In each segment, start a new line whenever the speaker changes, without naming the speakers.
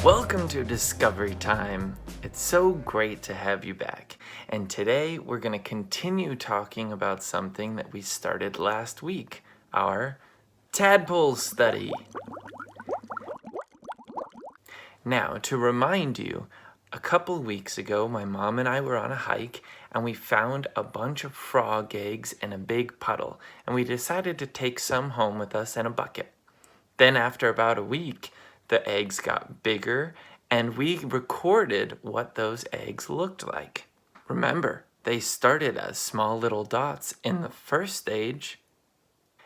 Welcome to Discovery Time. It's so great to have you back. And today we're going to continue talking about something that we started last week, our Tadpoles study. Now, to remind you, a couple weeks ago, my mom and I were on a hike and we found a bunch of frog eggs in a big puddle, and we decided to take some home with us in a bucket. Then after about a week, the eggs got bigger and we recorded what those eggs looked like. Remember, they started as small little dots in the first stage,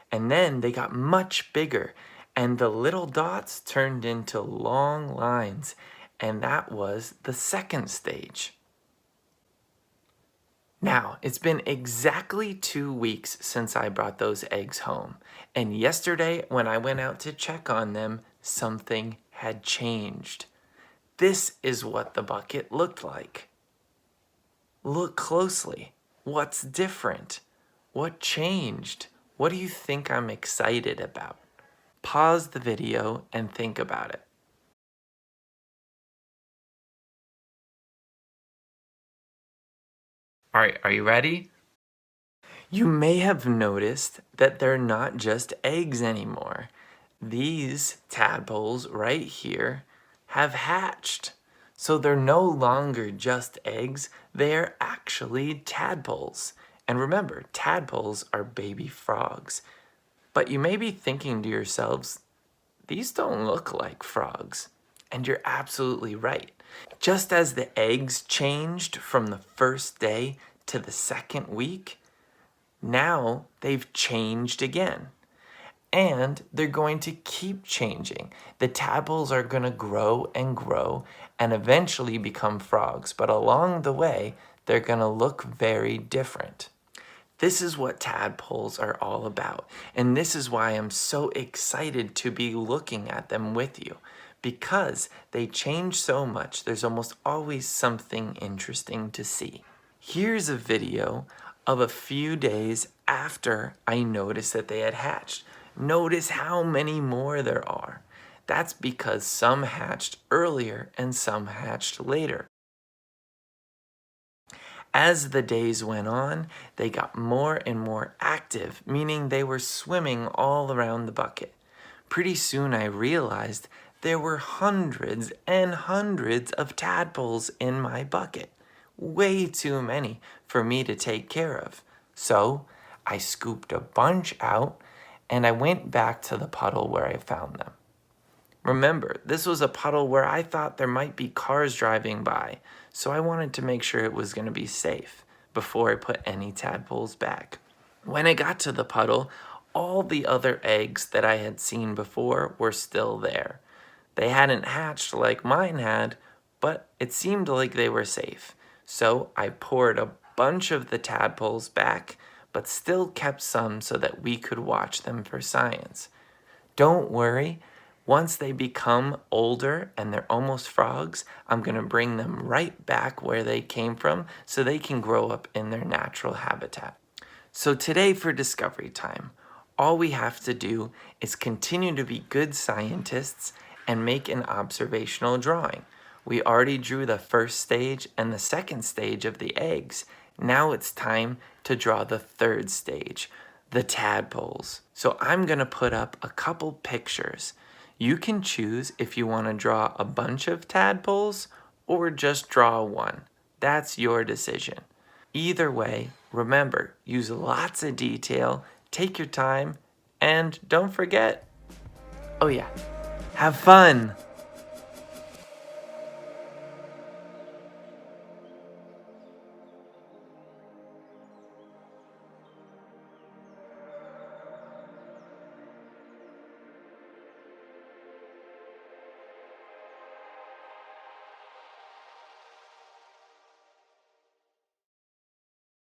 and then they got much bigger and the little dots turned into long lines, and that was the second stage. Now, it's been exactly 2 weeks since I brought those eggs home, and yesterday when I went out to check on them, something had changed. This is what the bucket looked like. Look closely. What's different? What changed? What do you think I'm excited about? Pause the video and think about it. All right, are you ready? You may have noticed that they're not just eggs anymore. These tadpoles right here have hatched. So they're no longer just eggs, they're actually tadpoles. And remember, tadpoles are baby frogs. But you may be thinking to yourselves, these don't look like frogs. And you're absolutely right. Just as the eggs changed from the first day to the second week, now they've changed again. And they're going to keep changing. The tadpoles are going to grow and eventually become frogs. But along the way, they're going to look very different. This is what tadpoles are all about. And this is why I'm so excited to be looking at them with you. Because they change so much, there's almost always something interesting to see. Here's a video of a few days after I noticed that they had hatched. Notice how many more there are. That's because some hatched earlier and some hatched later. As the days went on, they got more and more active, meaning they were swimming all around the bucket. Pretty soon I realized there were hundreds and hundreds of tadpoles in my bucket. Way too many for me to take care of. So I scooped a bunch out and I went back to the puddle where I found them. Remember, this was a puddle where I thought there might be cars driving by, so I wanted to make sure it was going to be safe before I put any tadpoles back. When I got to the puddle, all the other eggs that I had seen before were still there. They hadn't hatched like mine had, but it seemed like they were safe. So I poured a bunch of the tadpoles back, but still kept some so that we could watch them for science. Don't worry. Once they become older and they're almost frogs, I'm going to bring them right back where they came from so they can grow up in their natural habitat. So today for Discovery Time, all we have to do is continue to be good scientists and make an observational drawing. We already drew the first stage and the second stage of the eggs. Now it's time to draw the third stage, the tadpoles. So I'm going to put up a couple pictures. You can choose if you want to draw a bunch of tadpoles or just draw one. That's your decision. Either way, remember, use lots of detail, take your time, and don't forget, oh yeah, have fun!